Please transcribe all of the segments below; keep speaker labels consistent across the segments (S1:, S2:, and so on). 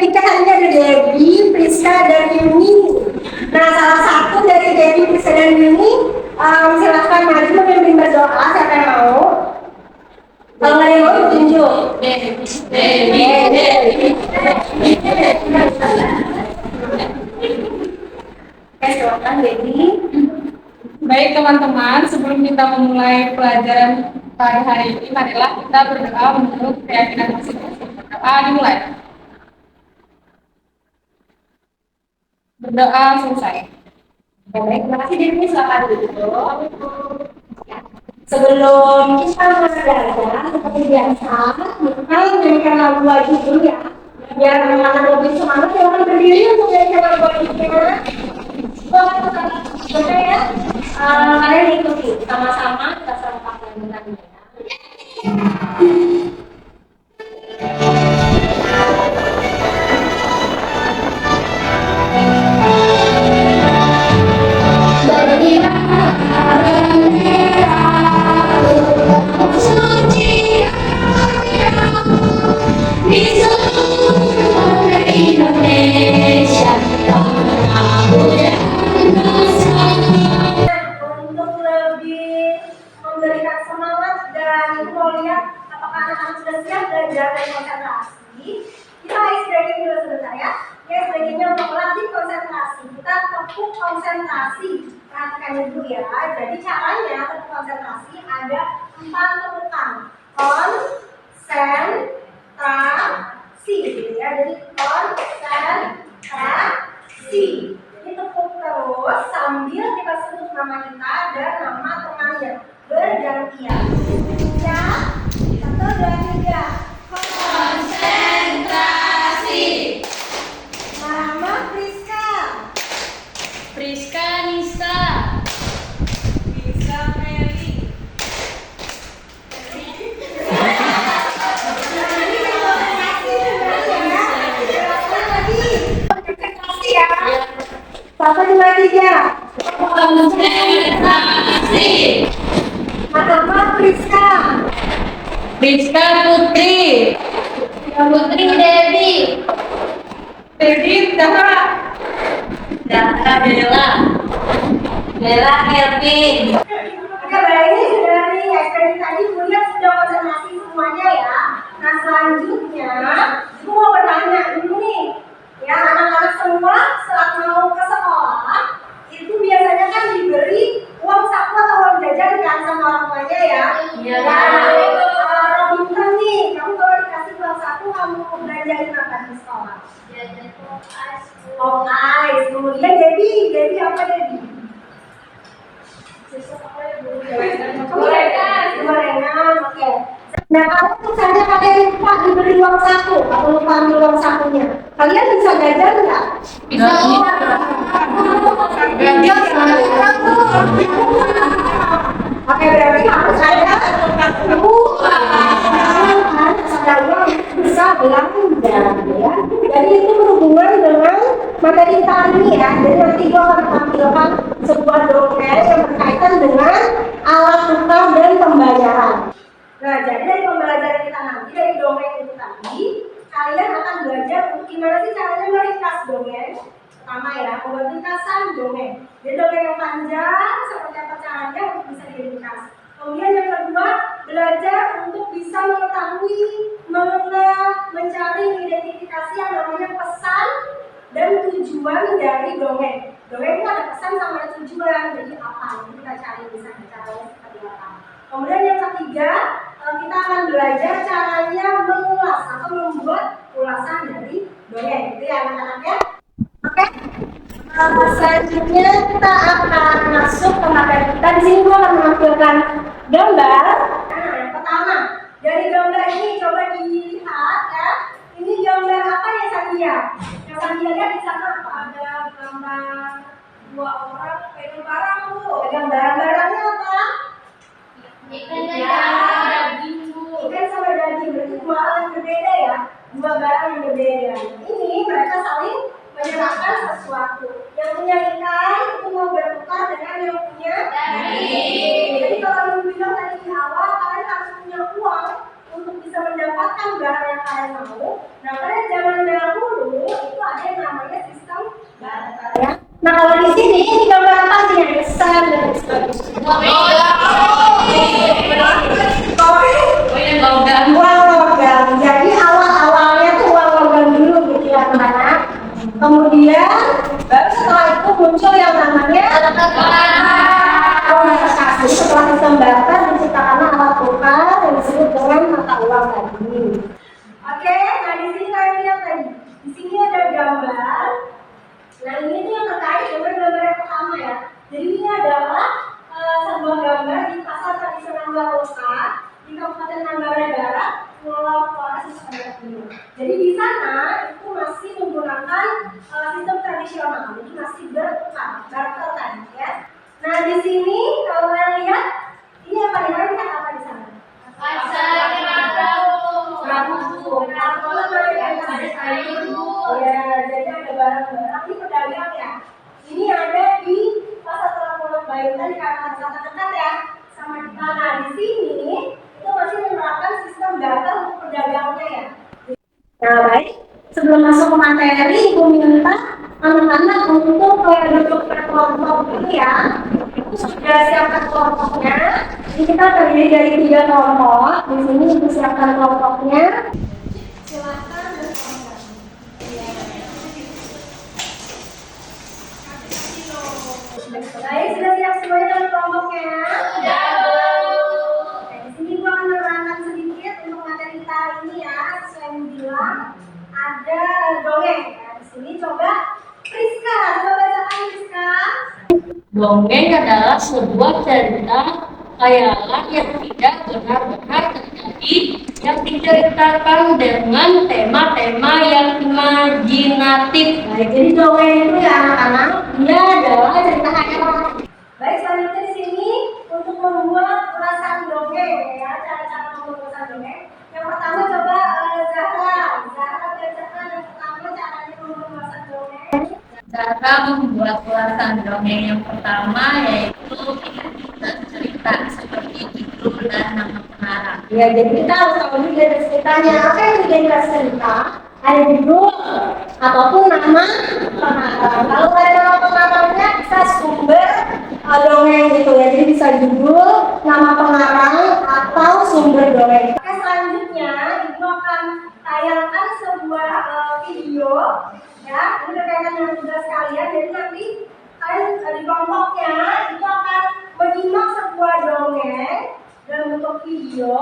S1: kita hari ini ada Debbie, Priska, dan Yuni. Nah, salah satu dari Debbie, Priska, dan Yuni silakan maju memimpin berdoa. Siapa yang mau? Kalau nggak ada yang mau, tunjuk. Oke, silakan Debbie.
S2: Baik teman-teman, sebelum kita memulai pelajaran pada hari ini, marilah kita berdoa menurut keyakinan masing-masing. Berdoa dimulai. Berdoa selesai.
S1: Baik, terima kasih Debbie. Silakan duduk. Sebelum kita mulai belajar, seperti biasa, kita menyanyikan lagu wajib dulu ya. Biar anak-anak lebih semangat, silakan berdiri untuk menyanyikan lagu wajibnya. Oke ya, kalian ikuti sama-sama kita sertakan dengannya. Untuk lebih memberikan semangat dan mau lihat apakah anak-anak sudah siap belajar dan konsentrasi, kita ice breaking dulu sebentar ya. Ice breakingnya untuk melatih konsentrasi. Kita tepuk konsentrasi. Perhatikan dulu ya. Jadi caranya tepuk konsentrasi ada 4 tepukan. Konsentrasi, gitu ya. Jadi konsentrasi. Ini tepuk terus sambil kita sebut nama kita dan nama temannya bergantian. Ya, 1, 2, 3.
S3: Konsentrasi.
S1: Nama Priska.
S3: Priska Nisa.
S2: Bisa Meli.
S1: Konsentrasi ya. 1, 2, 3.
S3: Konsentrasi.
S1: Nama Priska.
S3: Priska Putri. Putri Dewi.
S2: Debbie, Dara.
S3: Dara Bella. Bella Kelvin.
S1: Oke, baik, ini dari ekspedisi tadi kuliah sudah konsentrasi semuanya ya. Nah, selanjutnya aku mau bertanya dulu nih. Ya, anak-anak semua saat mau ke sekolah itu biasanya kan diberi uang saku atau uang jajan kan sama orang tuanya ya.
S3: Iya.
S1: Robinson nih, kamu kalau dikasih uang saku kamu belanjain apa di sekolah?
S3: Jajan ice.
S1: Oh, ice. Kemudian Debbie apa Debbie? Gorengan, oke. Nah, kalau misalnya kalian lupa diberi uang saku atau lupa ambil uang sakunya, kalian bisa jajan nggak?
S3: Bisa.
S1: Oke, berarti harus ada uang, harus ada uang bisa belanja ya. Jadi itu berhubungan dengan materi kita hari ini ya. Jadi nanti gue akan tampilkan sebuah dongeng yang berkaitan dengan alat tukar dan pembayaran. Nah, jadi dari pembelajaran kita nanti dari dongeng itu tadi, kalian akan belajar untuk gimana sih caranya meringkas dongeng. Pertama ya, membuat ringkasan dongeng. Jadi dongeng yang panjang seperti apa caranya untuk bisa diringkas. Kemudian yang kedua, belajar untuk bisa mengetahui, mengenal, mencari, mengidentifikasi yang namanya pesan dan tujuan dari dongeng. Dongeng itu ada pesan sama ada tujuan. Jadi apa? Jadi kita cari di sana caranya seperti apa. Kemudian yang ketiga, kita akan belajar caranya mengulas atau membuat ulasan dari dongeng. Itu ya anak-anak ya. Oke. Selanjutnya kita akan masuk ke materi kita. Di sini gue akan menampilkan gambar. Nah, yang pertama dari gambar ini coba dilihat ya. Ini gambar apa ya Sandia? Yang Sandia lihat di sana apa? Ada gambar 2 orang pegang barang Bu. Pegang barang-barangnya apa?
S3: Ikan daging.
S1: Ikan sama daging, berarti 2 hal yang berbeda ya. 2 barang yang berbeda. Ini mereka saling menyerahkan sesuatu. Yang punya ikan itu mau bertukar dengan yang punya daging. Jadi kalau Ibu bilang tadi di awal, kalian harus punya uang untuk bisa mendapatkan barang yang kalian mau. Nah, pada zaman dahulu besar dan sebagainya. Uang logam. Jadi awal-awalnya tuh uang logam dulu gitu ya anak-anak. Kemudian baru setelah itu muncul yang namanya uang kertas. Setelah sistem barter diciptakanlah alat tukar yang disebut dengan mata uang tadi. Oke, nah di sini kalian lihat tadi. Di sini ada gambar. Nah ini tuh yang terkait dengan gambar yang pertama ya. Jadi ini adalah sebuah gambar di pasar tradisional Loka di Kabupaten Manggarai Barat, Pulau Flores, Nusa Tenggara. Jadi di sana itu masih menggunakan sistem tradisional, jadi masih bertukar, barter tadi ya. Nah di sini kalau kalian lihat, ini apa nih? Kalian lihat apa di sana? Ya, jadi ada barang-barang ini pedagang ya. Ini ada di pasar Pulau Bayu tadi karena dekat ya sama kita. Nah di sini itu masih menerapkan sistem barter untuk pedagangnya ya. Nah baik, sebelum masuk ke materi, Ibu minta anak-anak untuk duduk berkelompok dulu ya. Itu sudah siapkan kelompoknya. Jadi kita terdiri dari 3 kelompok. Di sini Ibu siapkan kelompoknya. Silakan berkelompok. Baik, sudah siap semuanya dalam kelompoknya? Di sini Ibu akan menerangkan sedikit untuk materi kita hari ini ya. Sesuai yang bilang ada dongeng. Nah, di sini coba Priska, coba bacakan Priska.
S3: Dongeng adalah sebuah cerita khayalan yang tidak benar-benar terjadi, yang diceritakan dengan tema-tema yang imajinatif.
S1: Baik, jadi dongeng itu ya anak-anak, dia adalah cerita khayalan. Baik, selanjutnya di sini untuk membuat ulasan dongeng ya, cara-cara membuat ulasan dongeng. Yang pertama coba Zahra bacakan yang pertama caranya membuat ulasan dongeng.
S3: Cara membuat ulasan dongeng yang pertama yaitu kita cerita seperti judul dan nama pengarang.
S1: Ya, jadi kita harus tahu dulu dari ceritanya. Apa yang dijadikan cerita? Ada judul ataupun nama pengarang. Kalau ada nama pengarangnya bisa sumber dongeng gitu ya. Jadi bisa judul, nama pengarang atau sumber dongeng. Oke, selanjutnya Ibu akan tayangkan sebuah video ya. Ini berkaitan dengan tugas kalian. Jadi nanti kalian di kelompoknya itu akan menyimak sebuah dongeng dalam bentuk video.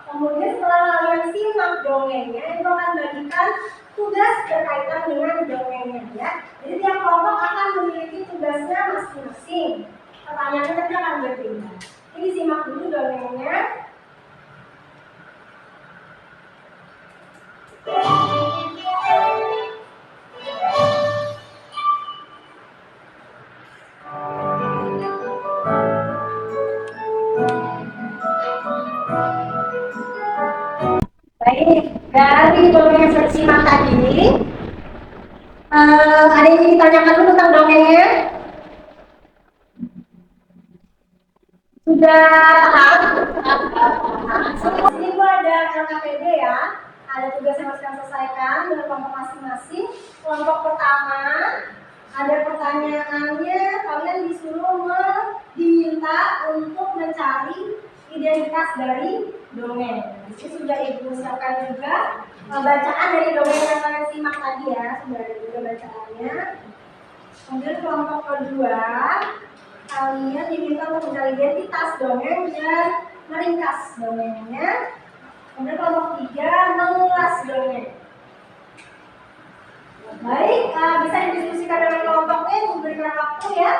S1: Kemudian setelah kalian simak dongengnya, itu akan bagikan tugas berkaitan dengan dongengnya ya. Jadi tiap kelompok akan memiliki tugasnya masing-masing. Pertanyaannya nanti akan berbeda. Ini simak dulu dongengnya. Baik, dari dongeng yang sudah disimak tadi, ada yang ditanyakan dulu tentang dongengnya? Sudah paham? Sini gua ada LKPD ya, ada tugas yang harus kalian selesaikan dengan kelompok masing-masing. Kelompok pertama, ada pertanyaannya, kalian disuruh diminta untuk mencari identitas dari dongeng. Ini sudah Ibu siapkan juga bacaan dari dongeng yang kalian simak tadi ya, sudah ada juga bacaannya. Kemudian kelompok kedua, kalian diminta untuk mencari identitas dongeng dan meringkas dongengnya. Kemudian kelompok tiga, mengulas dongeng. Baik, bisa didiskusikan dengan kelompoknya, memberikan waktu ya.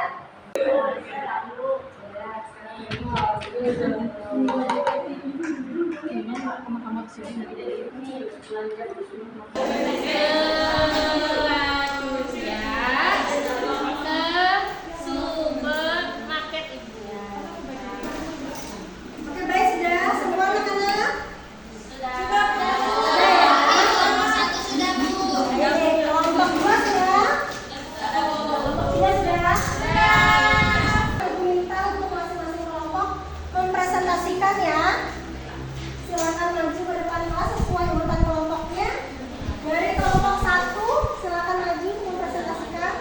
S1: Oke, baik, sudah semua anak-anak? Kelompok dua sudah? Aku minta untuk masing-masing kelompok mempresentasikan ya. Silakan maju ke depan kelas sesuai urutan kelompoknya. Dari kelompok 1, silakan maju mempresentasikan.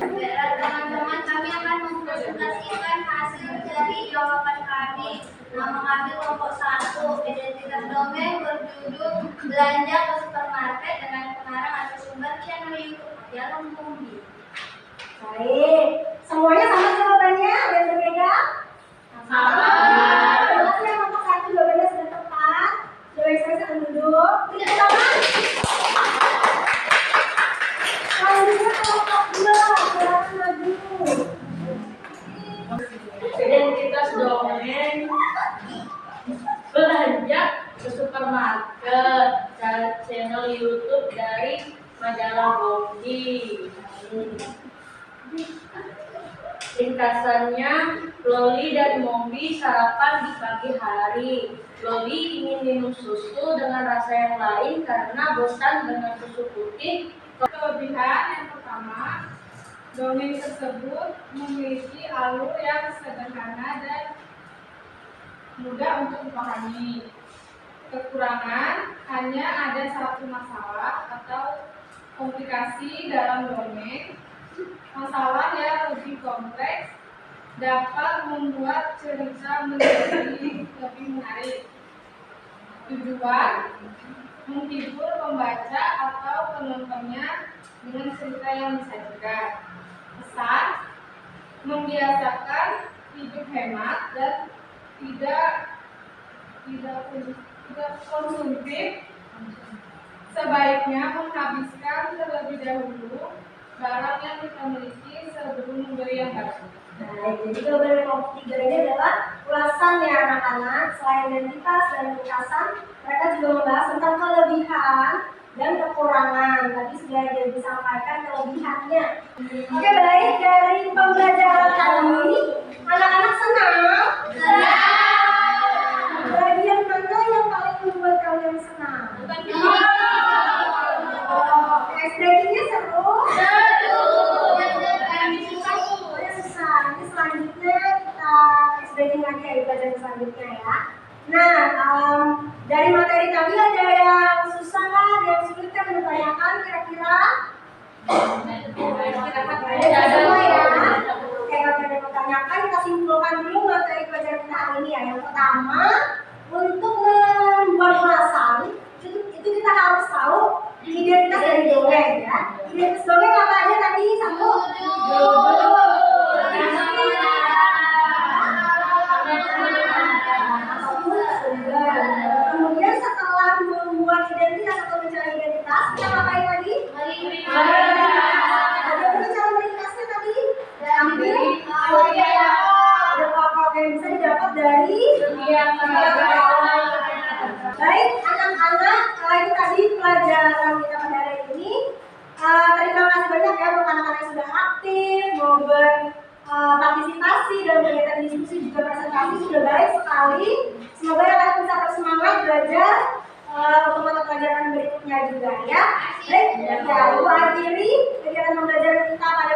S3: Teman-teman, kami akan mempresentasikan mengambil kelompok 1. Identitas dongeng berjudul belanja ke supermarket dengan pengarang atau sumber channel YouTube Majalah Mumbi.
S1: Baik, semuanya sama jawabannya, ada yang berbeda?
S3: Sama.
S1: Berarti yang kelompok 1 jawabannya sudah tepat. Coba saya akan duduk. Tidak sama. Selanjutnya kelompok 2, silakan maju.
S4: Identitas dongeng belanja ke supermarket channel YouTube dari Majalah Bondi. Ringkasannya, Loli dan Mombi sarapan di pagi hari. Loli ingin minum susu dengan rasa yang lain karena bosan dengan susu putih.
S2: Kelebihan yang pertama, dongeng tersebut memiliki alur yang sederhana dan mudah untuk dipahami. Kekurangan, hanya ada satu masalah atau komplikasi dalam dongeng. Masalah yang lebih kompleks dapat membuat cerita menjadi lebih menarik. Tujuan, menghibur pembaca atau penontonnya dengan cerita yang disajikan. Pesan, membiasakan hidup hemat dan tidak konsumtif. Sebaiknya menghabiskan terlebih dahulu barang yang kita miliki sebelum membeli yang baru.
S1: Baik, jadi jawaban kelompok 3 ini adalah ulasan ya anak-anak. Selain identitas dan ringkasan, mereka juga membahas tentang kelebihan dan kekurangan. Tadi sudah disampaikan kelebihannya. Oke, baik, dari pembelajaran kali ini anak-anak senang? Bagian mana yang paling membuat kalian senang? Ice breakingnya seru? Susah. Ini selanjutnya kita ice breaking lagi ya di pelajaran selanjutnya ya. Nah, dari materi tadi ada yang susah nggak? Ada yang sulit kan ditanyakan kira-kira? Ada semua ya. Oke, kalau ada yang ditanyakan kita simpulkan dulu materi pelajaran kita hari ini ya. Yang pertama, untuk membuat ulasan itu kita harus tahu identitas dari dongeng ya. Identitas dongeng apa aja tadi? Satu. Kemudian setelah membuat identitas atau mencari identitas, kita ngapain lagi? Bagaimana cara meringkasnya tadi? Ambil ada pokok yang bisa didapat dari baik anak-anak. Itu tadi pelajaran kita pada hari ini. Terima kasih banyak ya untuk anak-anak yang sudah aktif, mau berpartisipasi dalam kegiatan diskusi juga presentasi sudah baik sekali. Semoga anak-anak bisa bersemangat belajar untuk mata pelajaran berikutnya juga ya. Baik, ya, Ibu akhiri kegiatan pembelajaran kita pada